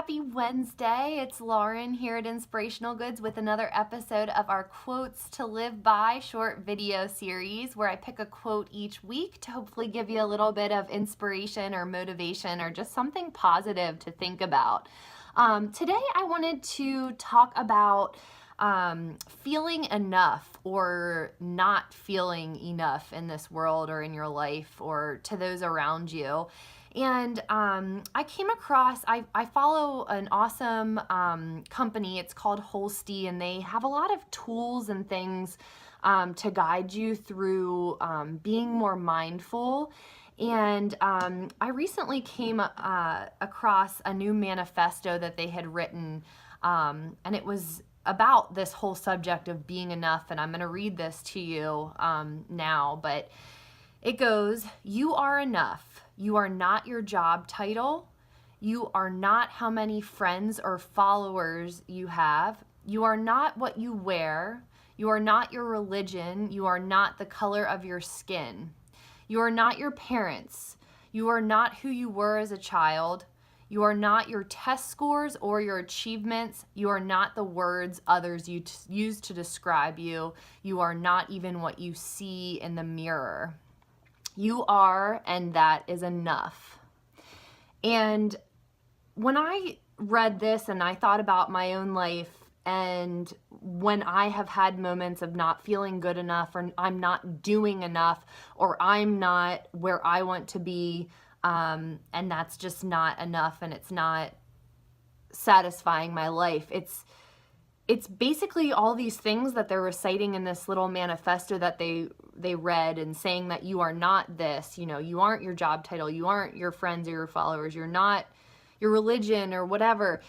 Happy Wednesday. It's Lauren here at Inspirational Goods with another episode of our Quotes to Live By short video series where I pick a quote each week to hopefully give you a little bit of inspiration or motivation or just something positive to think about. Today I wanted to talk about feeling enough or not feeling enough in this world or in your life or to those around you. And I came across, I follow an awesome company. It's called Holstein, and they have a lot of tools and things to guide you through being more mindful. And I recently came across a new manifesto that they had written, and it was about this whole subject of being enough. And I'm going to read this to you now, but it goes, "You are enough. You are not your job title. You are not how many friends or followers you have. You are not what you wear. You are not your religion. You are not the color of your skin. You are not your parents. You are not who you were as a child. You are not your test scores or your achievements. You are not the words others use to describe you. You are not even what you see in the mirror. You are, and that is enough." And when I read this and I thought about my own life and when I have had moments of not feeling good enough or I'm not doing enough or I'm not where I want to be, and that's just not enough and it's not satisfying my life. It's basically all these things that they're reciting in this little manifesto that they read and saying that you are not this, you aren't your job title, you aren't your friends or your followers, you're not your religion or whatever.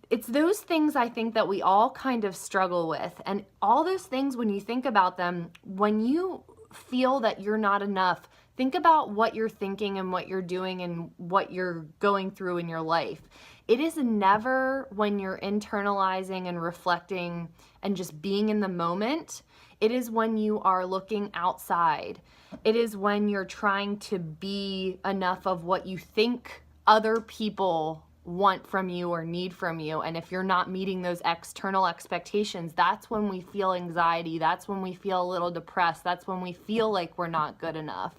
It's those things I think that we all kind of struggle with. And all those things, when you think about them, when you feel that you're not enough, think about what you're thinking and what you're doing and what you're going through in your life. It is never when you're internalizing and reflecting and just being in the moment. It is when you are looking outside. It is when you're trying to be enough of what you think other people want from you or need from you. And if you're not meeting those external expectations, that's when we feel anxiety. That's when we feel a little depressed. That's when we feel like we're not good enough.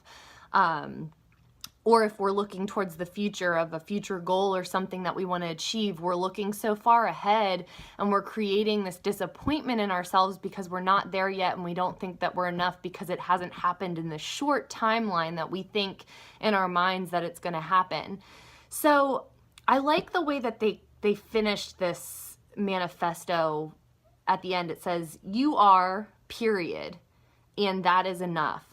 Or if we're looking towards the future of a future goal or something that we want to achieve, we're looking so far ahead and we're creating this disappointment in ourselves because we're not there yet and we don't think that we're enough because it hasn't happened in the short timeline that we think in our minds that it's going to happen. So I like the way that they finished this manifesto at the end. It says, "You are, period, and that is enough."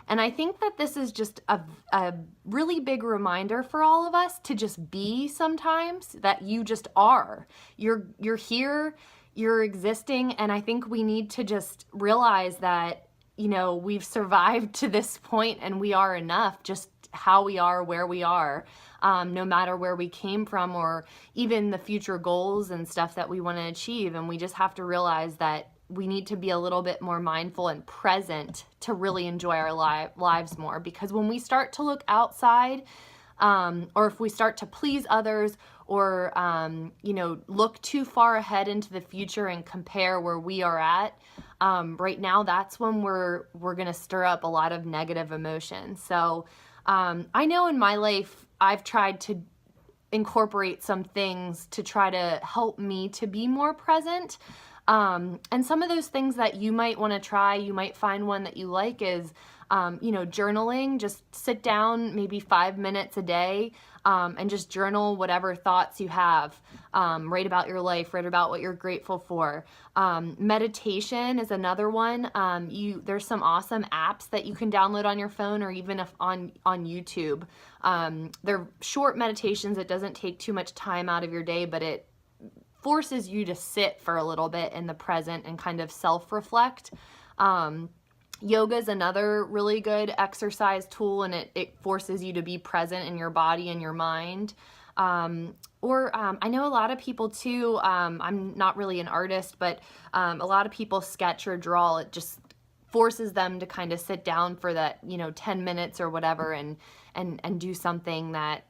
And I think that this is just a really big reminder for all of us to just be sometimes, that you just are. You're here, you're existing, and I think we need to just realize that, we've survived to this point and we are enough just how we are, where we are, no matter where we came from or even the future goals and stuff that we want to achieve. And we just have to realize that we need to be a little bit more mindful and present to really enjoy our lives more. Because when we start to look outside, or if we start to please others or, look too far ahead into the future and compare where we are at, right now, that's when we're going to stir up a lot of negative emotions. So I know in my life, I've tried to incorporate some things to try to help me to be more present. And some of those things that you might want to try, you might find one that you like is, journaling. Just sit down maybe 5 minutes a day and just journal whatever thoughts you have. Write about your life, write about what you're grateful for. Meditation is another one. There's some awesome apps that you can download on your phone or even on YouTube. They're short meditations. It doesn't take too much time out of your day, but it forces you to sit for a little bit in the present and kind of self-reflect. Yoga is another really good exercise tool, and it forces you to be present in your body and your mind. I know a lot of people too, I'm not really an artist, but a lot of people sketch or draw. It just forces them to kind of sit down for that, 10 minutes or whatever and do something that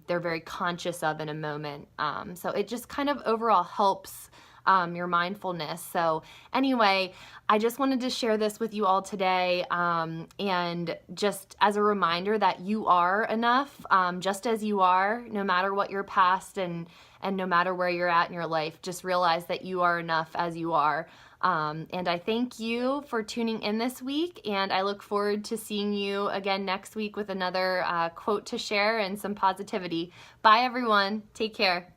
they're very conscious of in a moment. So it just kind of overall helps your mindfulness. So anyway, I just wanted to share this with you all today, and just as a reminder that you are enough, just as you are, no matter what your past and no matter where you're at in your life. Just realize that you are enough as you are. And I thank you for tuning in this week, and I look forward to seeing you again next week with another quote to share and some positivity. Bye everyone. Take care.